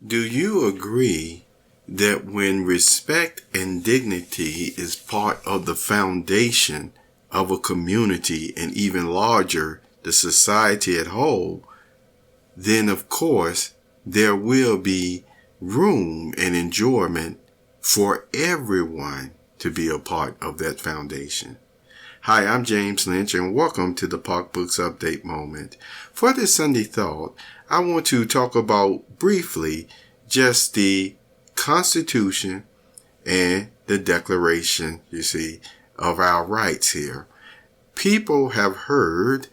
Do you agree that when respect and dignity is part of the foundation of a community and even larger, the society at whole, then of course there will be room and enjoyment for everyone to be a part of that foundation? Hi, I'm James Lynch, and welcome to the Pocbooks Update Moment. For this Sunday thought, I want to talk about briefly just the Constitution and the Declaration, of our rights here. People have heard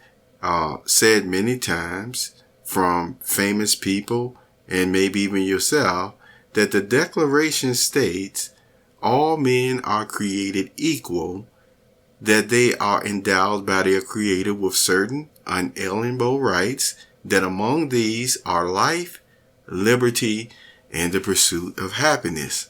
said many times from famous people and maybe even yourself that the Declaration states all men are created equal, that they are endowed by their Creator with certain unalienable rights, that among these are life, liberty, and the pursuit of happiness.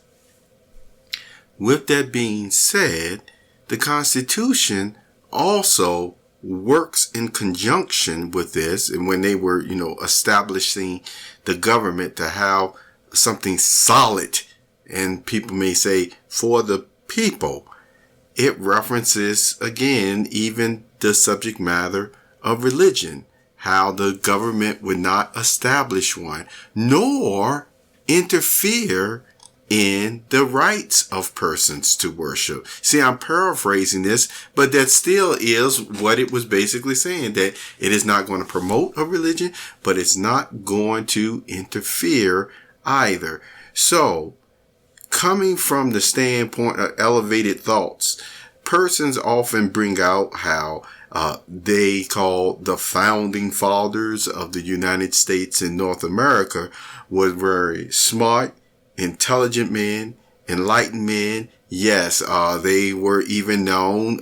With that being said, the Constitution also works in conjunction with this, and when they were, establishing the government to have something solid, and people may say for the people, it references, again, even the subject matter of religion, how the government would not establish one, nor interfere in the rights of persons to worship. See, I'm paraphrasing this, but that still is what it was basically saying, that it is not going to promote a religion, but it's not going to interfere either. So, coming from the standpoint of elevated thoughts, persons often bring out how they call the founding fathers of the United States and North America were very smart, intelligent men, enlightened men. Yes, they were even known,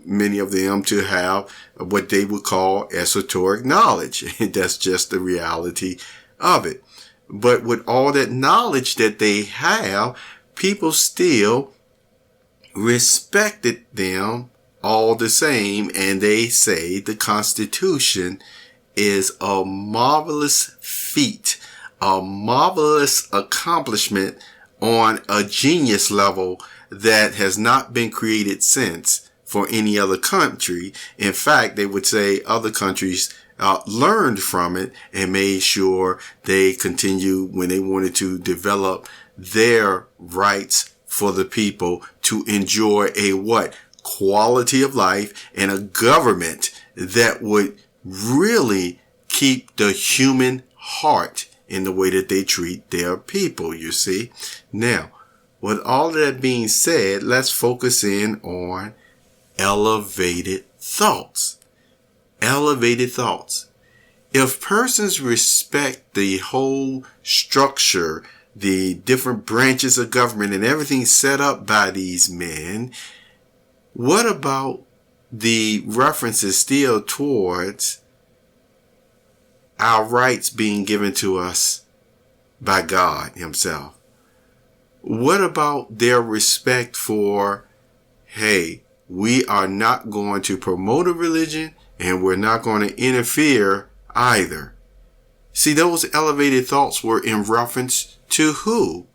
many of them, to have what they would call esoteric knowledge. That's just the reality of it. But with all that knowledge that they have, people still respected them all the same, and they say the Constitution is a marvelous feat, a marvelous accomplishment on a genius level that has not been created since for any other country. In fact, they would say other countries learned from it and made sure they continue when they wanted to develop their rights for the people to enjoy a quality of life, and a government that would really keep the human heart in the way that they treat their people, you see. Now, with all that being said, let's focus in on elevated thoughts. Elevated thoughts. If persons respect the whole structure, the different branches of government and everything set up by these men, what about the references still towards our rights being given to us by God Himself? What about their respect for, hey, we are not going to promote a religion and we're not going to interfere either? See, those elevated thoughts were in reference to who?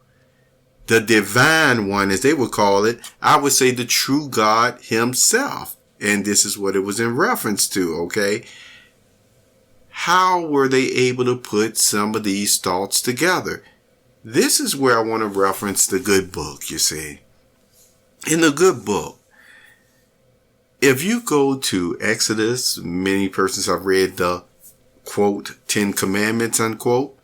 The divine one, as they would call it. I would say the true God Himself. And this is what it was in reference to, okay? How were they able to put some of these thoughts together? This is where I want to reference the good book, you see. In the good book, if you go to Exodus, many persons have read the, quote, 10 Commandments, unquote.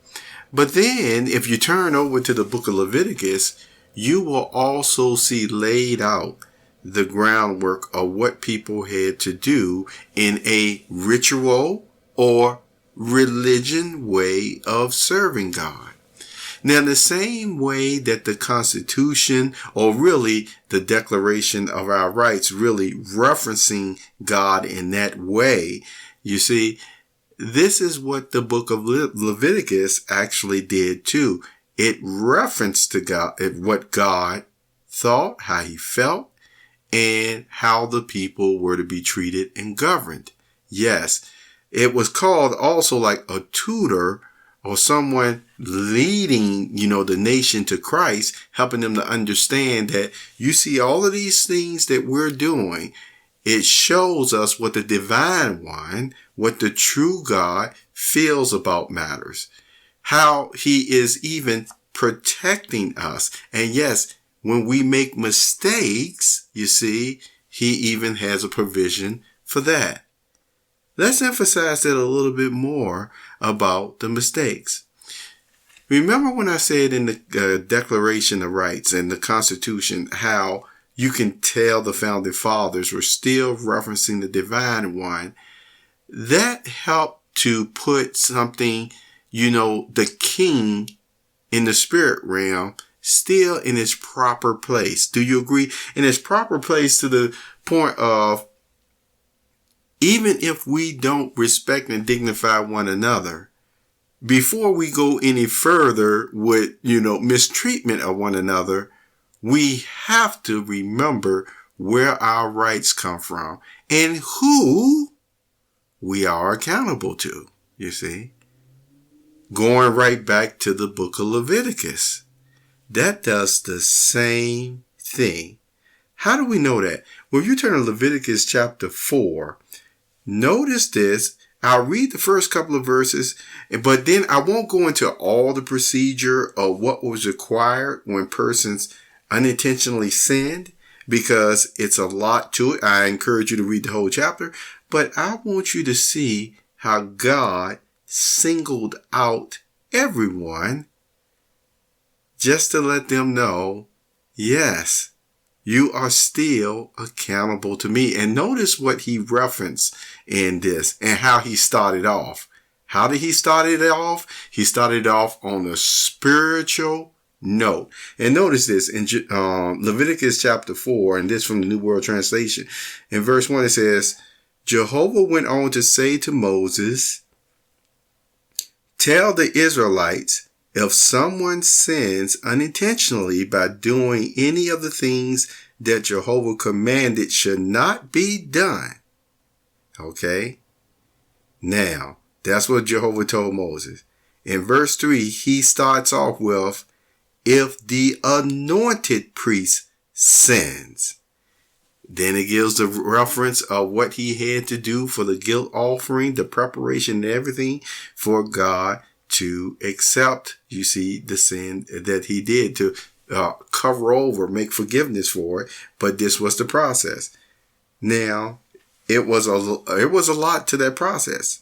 But then, if you turn over to the book of Leviticus, you will also see laid out the groundwork of what people had to do in a ritual or religion way of serving God. Now, the same way that the Constitution, or really the Declaration of our Rights, really referencing God in that way, you see, this is what the book of Leviticus actually did too. It referenced to God, what God thought, how He felt, and how the people were to be treated and governed. Yes, it was called also like a tutor or someone leading, the nation to Christ, helping them to understand that you see all of these things that we're doing. It shows us what the divine one, what the true God feels about matters, how he is even protecting us. And yes, when we make mistakes, you see, he even has a provision for that. Let's emphasize that a little bit more about the mistakes. Remember when I said in the Declaration of Rights and the Constitution how you can tell the founding fathers were still referencing the divine one? That helped to put something, the king in the spirit realm still in its proper place. Do you agree? In its proper place to the point of, even if we don't respect and dignify one another, before we go any further with, mistreatment of one another, we have to remember where our rights come from and who we are accountable to, you see. Going right back to the book of Leviticus. That does the same thing. How do we know that? Well, if you turn to Leviticus chapter 4, notice this. I'll read the first couple of verses, but then I won't go into all the procedure of what was required when persons unintentionally sinned, because it's a lot to it. I encourage you to read the whole chapter, but I want you to see how God singled out everyone just to let them know, yes, you are still accountable to me. And notice what he referenced in this and how he started off. How did he start it off? He started off on a spiritual note. And notice this in Leviticus chapter 4, and this from the New World Translation. In verse 1, it says, Jehovah went on to say to Moses, tell the Israelites, if someone sins unintentionally by doing any of the things that Jehovah commanded should not be done. Okay? Now, that's what Jehovah told Moses. In verse 3, he starts off with, if the anointed priest sins. Then it gives the reference of what he had to do for the guilt offering, the preparation and everything for God to accept, you see, the sin that he did, to cover over, make forgiveness for it. But this was the process. Now, it was a lot to that process.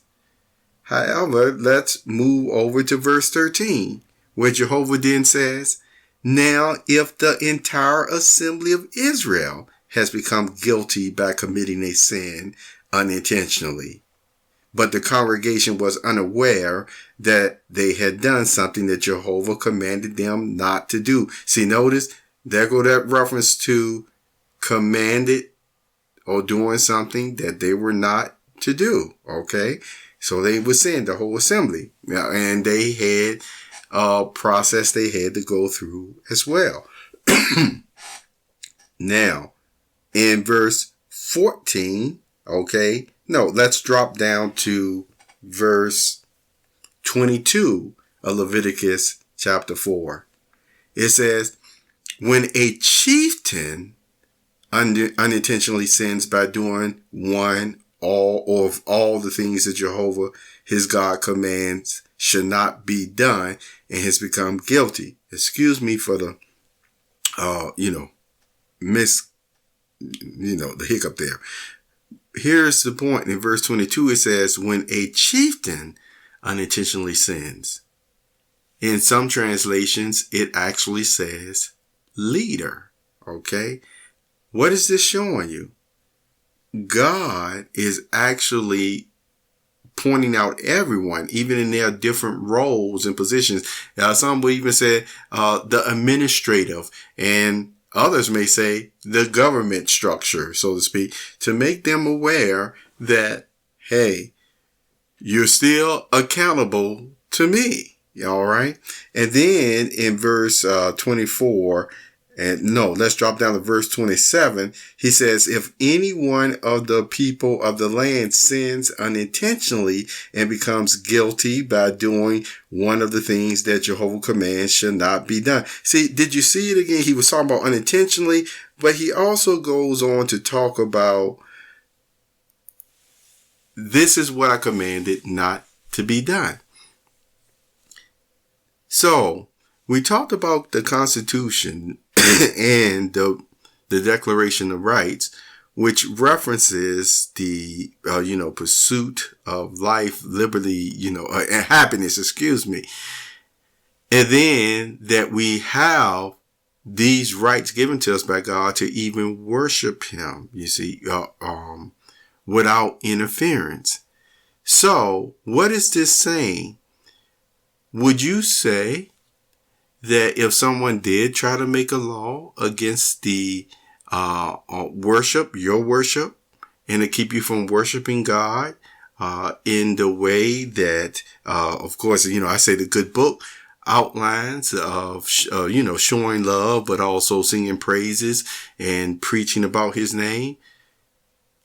However, let's move over to verse 13, where Jehovah then says, now, if the entire assembly of Israel has become guilty by committing a sin unintentionally, but the congregation was unaware that they had done something that Jehovah commanded them not to do. See, notice, there go that reference to commanded or doing something that they were not to do. Okay? So they were sin, the whole assembly. And they had a process they had to go through as well. Now, in verse 14, okay, no, let's drop down to verse 22 of Leviticus chapter 4. It says, when a chieftain unintentionally sins by doing one or of all the things that Jehovah, his God, commands should not be done and has become guilty. Excuse me for the, the hiccup there. Here's the point. In verse 22, it says, when a chieftain unintentionally sins. In some translations, it actually says leader. Okay? What is this showing you? God is actually pointing out everyone, even in their different roles and positions. Some will even say the administrative, and others may say the government structure, so to speak, to make them aware that, hey, you're still accountable to me. All right. And then in verse 24, And no, let's drop down to verse 27. He says, if any one of the people of the land sins unintentionally and becomes guilty by doing one of the things that Jehovah commands should not be done. See, did you see it again? He was talking about unintentionally, but he also goes on to talk about, this is what I commanded not to be done. So we talked about the Constitution and the Declaration of Rights, which references the, pursuit of life, liberty, and happiness, And then that we have these rights given to us by God to even worship him, without interference. So what is this saying? Would you say that if someone did try to make a law against the your worship, and to keep you from worshiping God in the way that, of course, I say the good book outlines of, showing love, but also singing praises and preaching about his name,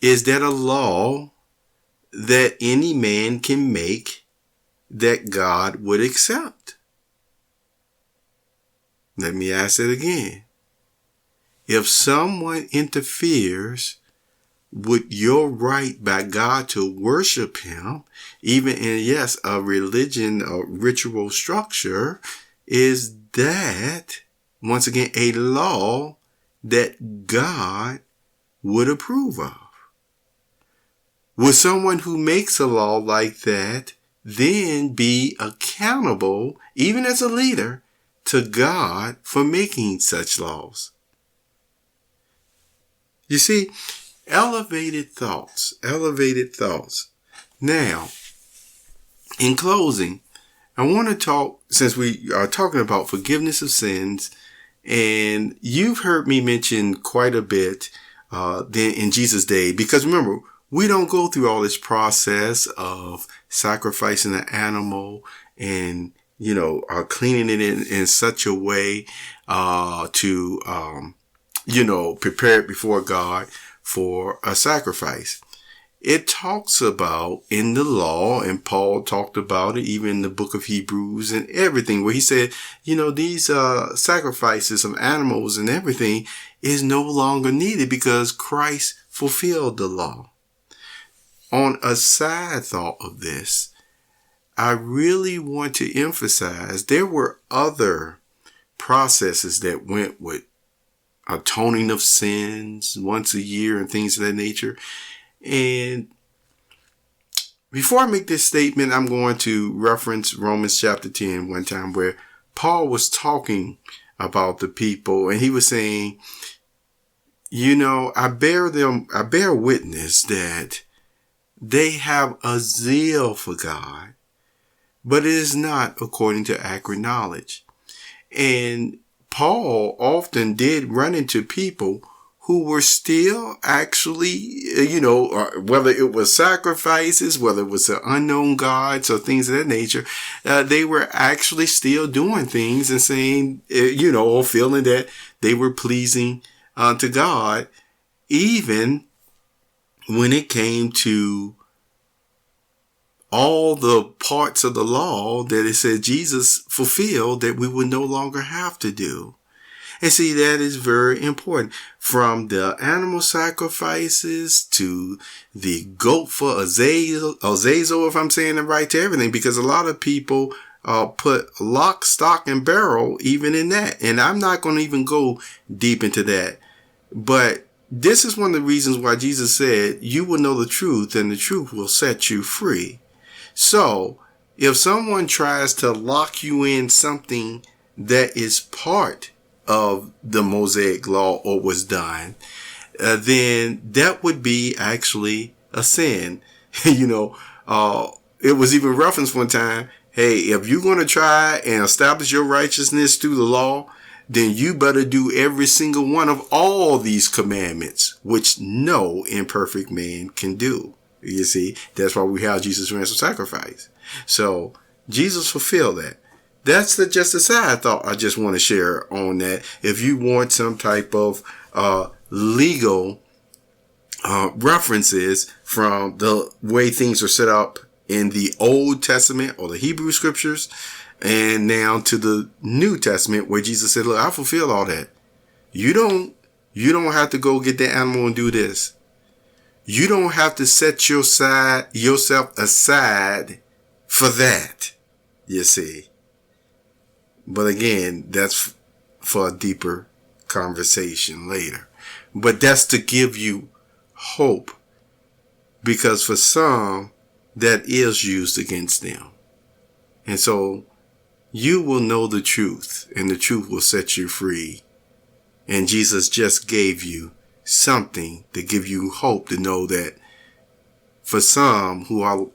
is that a law that any man can make that God would accept? Let me ask it again. If someone interferes with your right by God to worship him, even in, yes, a religion or ritual structure, is that, once again, a law that God would approve of? Would someone who makes a law like that then be accountable, even as a leader, to God for making such laws? You see, elevated thoughts. Now, in closing, I want to talk, since we are talking about forgiveness of sins, and you've heard me mention quite a bit then in Jesus' day, because remember, we don't go through all this process of sacrificing an animal and cleaning it in such a way to prepare it before God for a sacrifice. It talks about in the law, and Paul talked about it even in the book of Hebrews and everything, where he said, these sacrifices of animals and everything is no longer needed because Christ fulfilled the law. On a side thought of this, I really want to emphasize there were other processes that went with atoning of sins once a year and things of that nature. And before I make this statement, I'm going to reference Romans chapter 10 one time, where Paul was talking about the people, and he was saying, I bear witness that they have a zeal for God, but it is not according to accurate knowledge. And Paul often did run into people who were still actually, whether it was sacrifices, whether it was the unknown gods or things of that nature, they were actually still doing things and saying, or feeling that they were pleasing to God, even when it came to all the parts of the law that it said Jesus fulfilled that we would no longer have to do. And see, that is very important. From the animal sacrifices to the goat for Azazel, if I'm saying it right, to everything, because a lot of people put lock, stock, and barrel even in that. And I'm not going to even go deep into that. But this is one of the reasons why Jesus said, you will know the truth and the truth will set you free. So if someone tries to lock you in something that is part of the Mosaic law or was done, then that would be actually a sin. It was even referenced one time, hey, if you're going to try and establish your righteousness through the law, then you better do every single one of all these commandments, which no imperfect man can do. You see, that's why we have Jesus' ransom sacrifice. So Jesus fulfilled that. That's just a side thought I just want to share on that. If you want some type of legal references from the way things are set up in the Old Testament or the Hebrew scriptures, and now to the New Testament where Jesus said, look, I fulfilled all that. You don't have to go get the animal and do this. You don't have to set yourself aside for that, you see. But again, that's for a deeper conversation later. But that's to give you hope, because for some, that is used against them. And so you will know the truth, and the truth will set you free. And Jesus just gave you something to give you hope, to know that for some who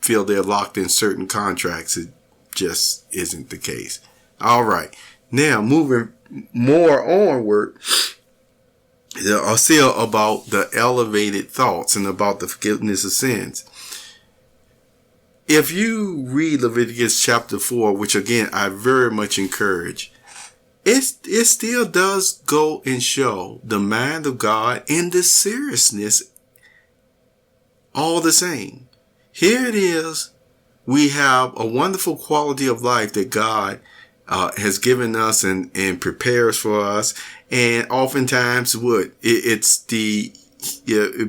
feel they're locked in certain contracts, it just isn't the case. All right. Now, moving more onward, I'll say about the elevated thoughts and about the forgiveness of sins. If you read Leviticus chapter 4, which again, I very much encourage, it still does go and show the mind of God and the seriousness all the same. Here it is. We have a wonderful quality of life that God has given us and prepares for us. And oftentimes it's the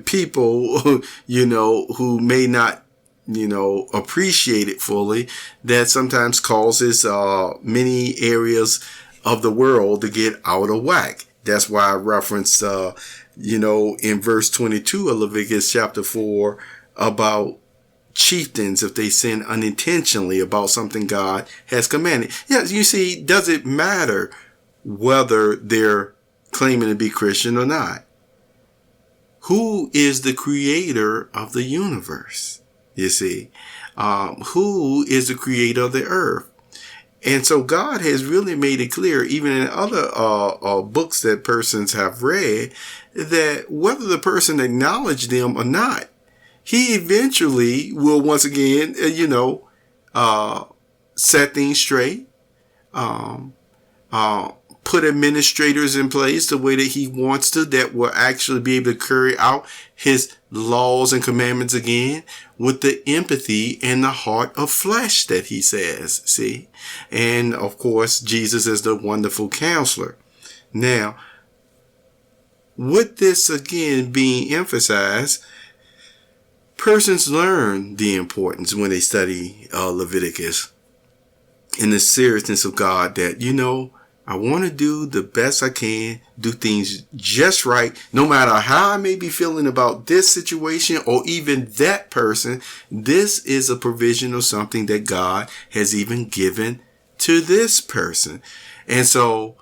people, who may not, appreciate it fully, that sometimes causes many areas of the world to get out of whack. That's why I referenced, in verse 22 of Leviticus chapter 4 about chieftains if they sin unintentionally about something God has commanded. Yes, you see, does it matter whether they're claiming to be Christian or not? Who is the creator of the universe? You see, who is the creator of the earth? And so God has really made it clear, even in other books that persons have read, that whether the person acknowledged them or not, he eventually will once again, set things straight, put administrators in place the way that he wants to, that will actually be able to carry out his laws and commandments again with the empathy and the heart of flesh that he says, see? And of course, Jesus is the wonderful counselor. Now, with this again being emphasized, persons learn the importance when they study Leviticus and the seriousness of God that, I want to do the best I can, do things just right, no matter how I may be feeling about this situation or even that person. This is a provision of something that God has even given to this person. And so,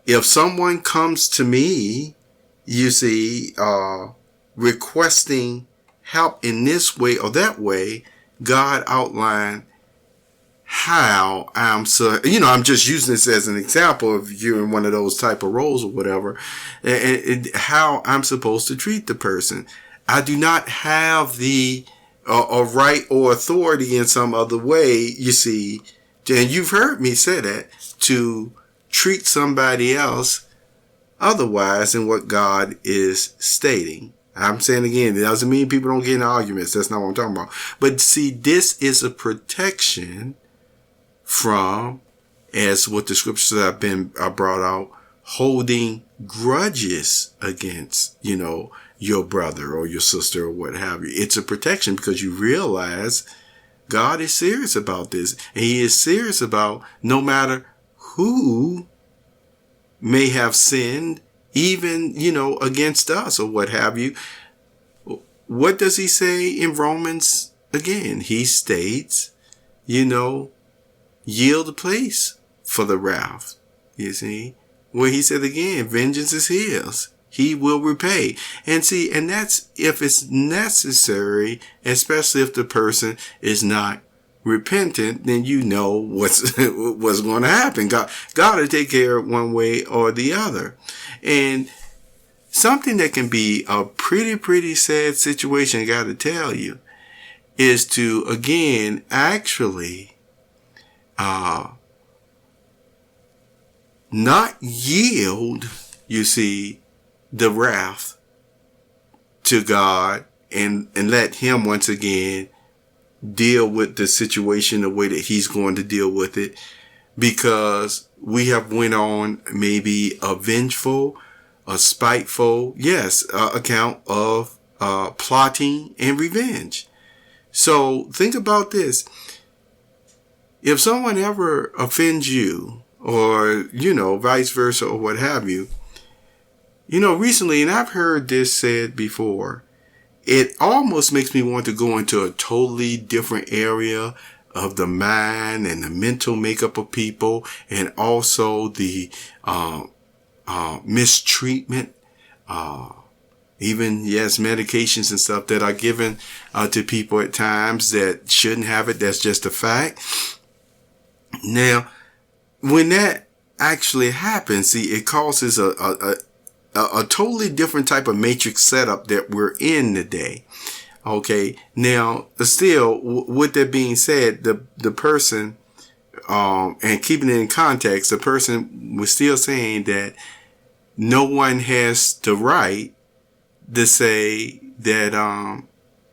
if someone comes to me, requesting help in this way or that way, God outlined how I'm just using this as an example of you in one of those type of roles or whatever, and how I'm supposed to treat the person. I do not have the right or authority in some other way, and you've heard me say that, to treat somebody else otherwise than what God is stating. I'm saying again, it doesn't mean people don't get in arguments. That's not what I'm talking about. But see, this is a protection from, as what the scriptures have been brought out, holding grudges against, your brother or your sister or what have you. It's a protection because you realize God is serious about this. And he is serious about no matter who may have sinned, even, against us or what have you. What does he say in Romans? Again, he states, yield the place for the wrath. You see, where he said again, vengeance is his. He will repay. And that's if it's necessary, especially if the person is not repentant, then what's going to happen. God will take care of one way or the other. And something that can be a pretty sad situation, I got to tell you, is to again actually not yield, you see, the wrath to God and let him once again deal with the situation the way that he's going to deal with it, because we have went on maybe a vengeful, a spiteful, account of plotting and revenge. So think about this. If someone ever offends you, or, vice versa, or what have you, recently, and I've heard this said before, it almost makes me want to go into a totally different area of the mind and the mental makeup of people, and also the mistreatment, even, medications and stuff that are given to people at times that shouldn't have it. That's just a fact. Now, when that actually happens, see, it causes a totally different type of matrix setup that we're in today. Okay. Now, still, with that being said, the person, and keeping it in context, the person was still saying that no one has the right to say that,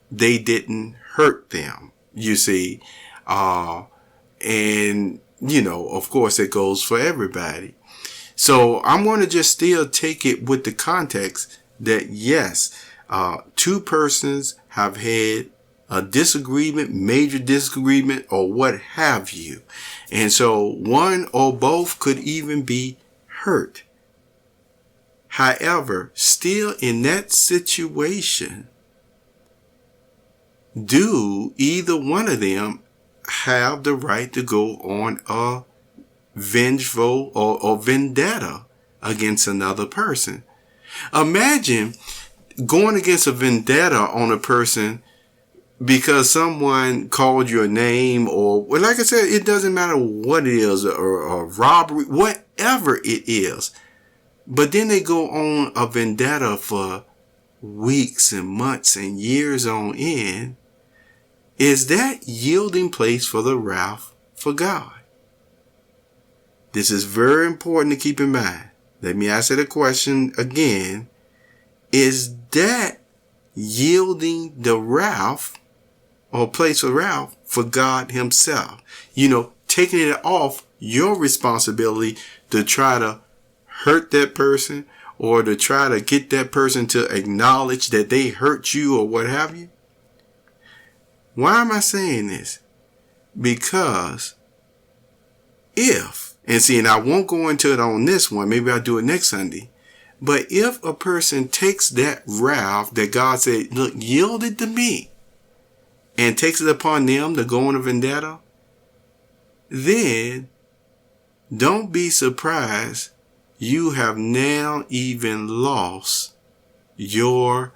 they didn't hurt them, you see. And, of course it goes for everybody. So I'm going to just still take it with the context that yes, two persons have had a disagreement, major disagreement, or what have you. And so one or both could even be hurt. However, still in that situation, do either one of them have the right to go on a vengeful or vendetta against another person? Imagine going against a vendetta on a person because someone called your name, or, well, like I said, it doesn't matter what it is, or robbery, whatever it is. But then they go on a vendetta for weeks and months and years on end. Is that yielding place for the wrath for God? This is very important to keep in mind. Let me ask you the question again. Is that yielding the wrath or place of wrath for God himself? Taking it off your responsibility to try to hurt that person, or to try to get that person to acknowledge that they hurt you or what have you. Why am I saying this? Because and I won't go into it on this one, maybe I'll do it next Sunday. But if a person takes that wrath that God said, look, yield it to me, and takes it upon them to go on a vendetta, then don't be surprised you have now even lost your,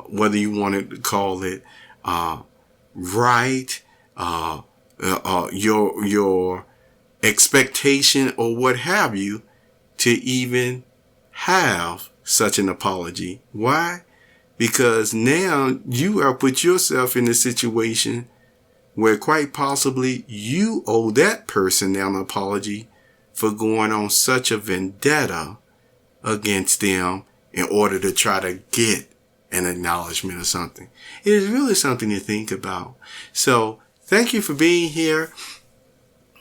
whether you wanted to call it, right, your expectation or what have you, to even have such an apology. Why? Because now you have put yourself in a situation where quite possibly you owe that person now an apology for going on such a vendetta against them in order to try to get an acknowledgement or something. It is really something to think about. So thank you for being here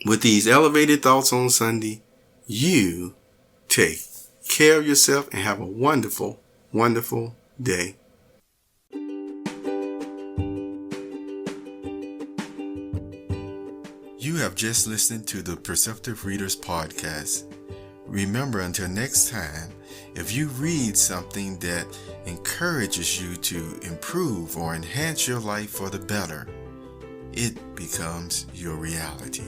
with these elevated thoughts on Sunday. You take care of yourself and have a wonderful, wonderful day. You have just listened to the Perceptive Readers Podcast. Remember, until next time, if you read something that encourages you to improve or enhance your life for the better, it becomes your reality.